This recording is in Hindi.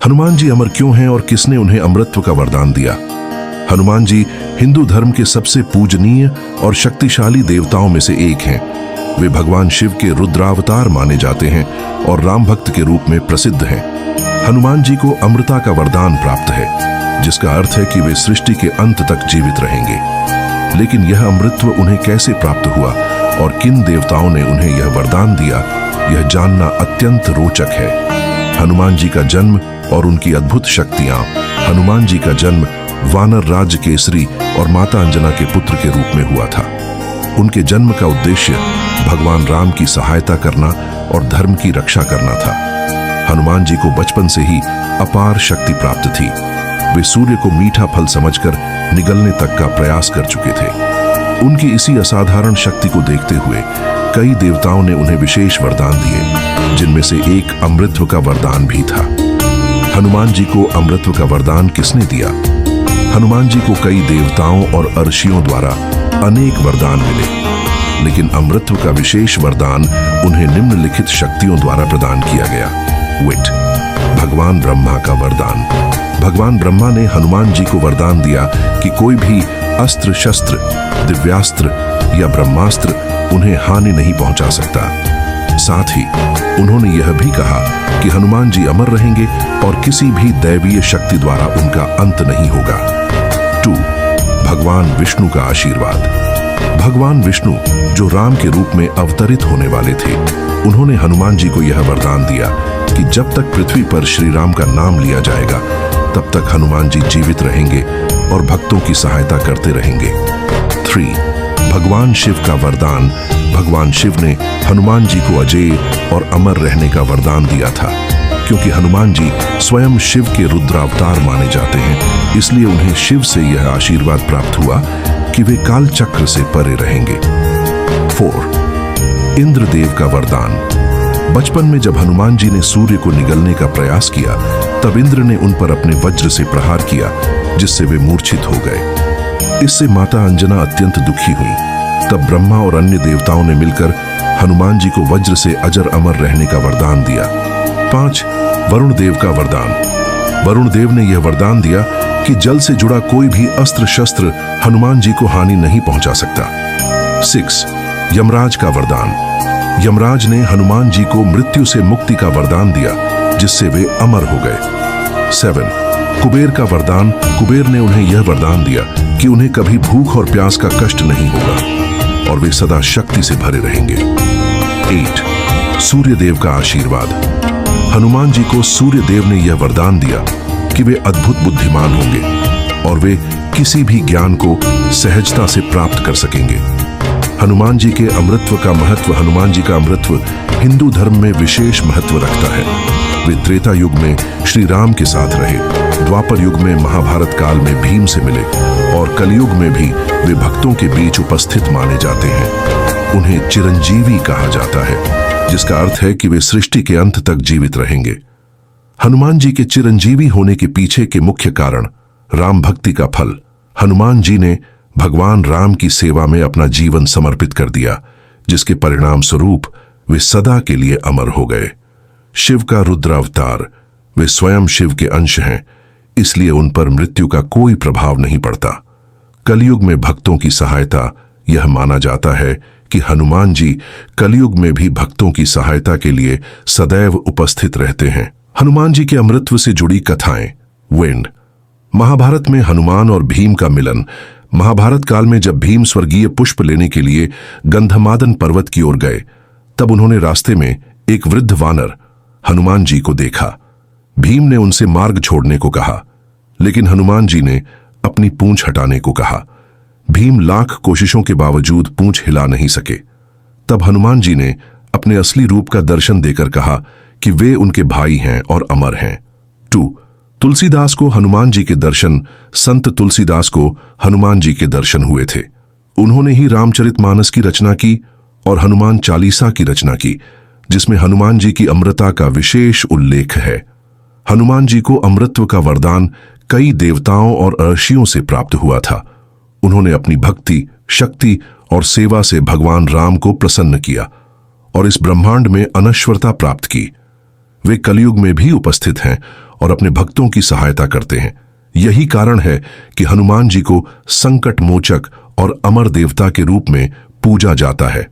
हनुमान जी अमर क्यों हैं और किसने उन्हें अमृतत्व का वरदान दिया? हनुमान जी हिंदू धर्म के सबसे पूजनीय और शक्तिशाली देवताओं में से एक हैं। वे भगवान शिव के रुद्रावतार माने जाते हैं और राम भक्त के रूप में प्रसिद्ध हैं। हनुमान जी को अमृता का वरदान प्राप्त है, जिसका अर्थ है कि वे सृष्टि के अंत तक जीवित रहेंगे। लेकिन यह अमृतत्व उन्हें कैसे प्राप्त हुआ और किन देवताओं ने उन्हें यह वरदान दिया, यह जानना अत्यंत रोचक है। हनुमान जी का जन्म और उनकी अद्भुत शक्तियां। हनुमान जी का जन्म वानर राज्य केसरी और माता अंजना के पुत्र के रूप में हुआ था। उनके जन्म का उद्देश्य भगवान राम की सहायता करना और धर्म की रक्षा करना था। हनुमान जी को बचपन से ही अपार शक्ति प्राप्त थी। वे सूर्य को मीठा फल समझकर निगलने तक का प्रयास कर चुके थे। उनकी इसी असाधारण शक्ति को देखते हुए कई देवताओं ने उन्हें विशेष वरदान दिए, जिनमें से एक अमृतत्व का वरदान भी था। हनुमान जी को अमृतत्व का वरदान किसने दिया? हनुमान जी को कई देवताओं और ऋषियों द्वारा अनेक वरदान मिले, लेकिन अमृतत्व का विशेष वरदान उन्हें निम्नलिखित शक्तियों द्वारा प्रदान किया गया। विट, भगवान ब्रह्मा का वरदान। भगवान ब्रह्मा ने हनुमान जी को वरदान दिया कि कोई भी अस्त्र शस्त्र, दिव्यास्त्र या ब्रह्मास्त्र उन्हें हानि नहीं पहुंचा सकता। साथ ही उन्होंने यह भी कहा कि हनुमान जी अमर रहेंगे और किसी भी दैवीय शक्ति द्वारा उनका अंत नहीं होगा। 2. भगवान विष्णु का आशीर्वाद। भगवान विष्णु जो राम के रूप में अवतरित होने वाले थे, उन्होंने हनुमान जी को यह वरदान दिया कि जब तक पृथ्वी पर श्री राम का नाम लिया जाएगा, तब तक हनुमान जी जीवित रहेंगे और भक्तों की सहायता करते रहेंगे। 3. भगवान शिव का वरदान। भगवान शिव ने हनुमान जी को अजेय और अमर रहने का वरदान दिया था। क्योंकि हनुमान जी स्वयं शिव के रुद्रावतार माने जाते हैं, इसलिए उन्हें शिव से यह आशीर्वाद प्राप्त हुआ कि वे काल चक्र से परे रहेंगे। 4. इंद्रदेव का वरदान। बचपन में जब हनुमान जी ने सूर्य को निगलने का प्रयास किया, तब इंद्र ने उन पर अपने वज्र से प्रहार किया, जिससे वे मूर्छित हो गए। इससे माता अंजना अत्यंत दुखी हुई। तब ब्रह्मा और अन्य देवताओं ने मिलकर हनुमान जी को वज्र से अजर अमर रहने का वरदान दिया। 5. वरुण देव का वरदान। वरुण देव ने यह वरदान दिया कि जल से जुड़ा कोई भी अस्त्र शस्त्र हनुमान जी को हानि नहीं पहुंचा सकता। 6. यमराज का वरदान। यमराज ने हनुमान जी को मृत्यु से मुक्ति का वरदान दिया, जिससे वे अमर हो गए। 7. कुबेर का वरदान। कुबेर ने उन्हें यह वरदान दिया कि उन्हें कभी भूख और प्यास का कष्ट नहीं होगा और वे सदा शक्ति से भरे रहेंगे। 8. सूर्यदेव का आशीर्वाद। हनुमान जी को सूर्यदेव ने यह वरदान दिया कि वे अद्भुत बुद्धिमान होंगे और वे किसी भी ज्ञान को सहजता से प्राप्त कर सकेंगे। हनुमान जी के अमृतत्व का महत्व। हनुमान जी का अमृतत्व हिंदू धर्म में विशेष महत्व रखता है। वे त्रेता युग में श्री राम के साथ रहे, द्वापर युग में महाभारत काल में भीम से मिले और कलयुग में भी वे भक्तों के बीच उपस्थित माने जाते हैं। उन्हें चिरंजीवी कहा जाता है, जिसका अर्थ है कि वे सृष्टि के अंत तक जीवित रहेंगे। हनुमान जी के चिरंजीवी होने के पीछे के मुख्य कारण राम भक्ति का फल। हनुमान जी ने भगवान राम की सेवा में अपना जीवन समर्पित कर दिया, जिसके परिणाम स्वरूप वे सदा के लिए अमर हो गए। शिव का रुद्रावतार। वे स्वयं शिव के अंश हैं, इसलिए उन पर मृत्यु का कोई प्रभाव नहीं पड़ता। कलयुग में भक्तों की सहायता। यह माना जाता है कि हनुमान जी कलयुग में भी भक्तों की सहायता के लिए सदैव उपस्थित रहते हैं। हनुमान जी के अमृतत्व से जुड़ी कथाएं। विंड। महाभारत में हनुमान और भीम का मिलन। महाभारत काल में जब भीम स्वर्गीय पुष्प लेने के लिए गंधमादन पर्वत की ओर गए, तब उन्होंने रास्ते में एक वृद्ध वानर हनुमान जी को देखा। भीम ने उनसे मार्ग छोड़ने को कहा, लेकिन हनुमान जी ने अपनी पूंछ हटाने को कहा। भीम लाख कोशिशों के बावजूद पूंछ हिला नहीं सके। तब हनुमान जी ने अपने असली रूप का दर्शन देकर कहा कि वे उनके भाई हैं और अमर हैं। 2. तुलसीदास को हनुमान जी के दर्शन। संत तुलसीदास को हनुमान जी के दर्शन हुए थे। उन्होंने ही रामचरितमानस की रचना की और हनुमान चालीसा की रचना की, जिसमें हनुमान जी की अमृता का विशेष उल्लेख है। हनुमान जी को अमृतत्व का वरदान कई देवताओं और ऋषियों से प्राप्त हुआ था। उन्होंने अपनी भक्ति, शक्ति और सेवा से भगवान राम को प्रसन्न किया और इस ब्रह्मांड में अनश्वरता प्राप्त की। वे कलयुग में भी उपस्थित हैं और अपने भक्तों की सहायता करते हैं। यही कारण है कि हनुमान जी को संकट मोचक और अमर देवता के रूप में पूजा जाता है।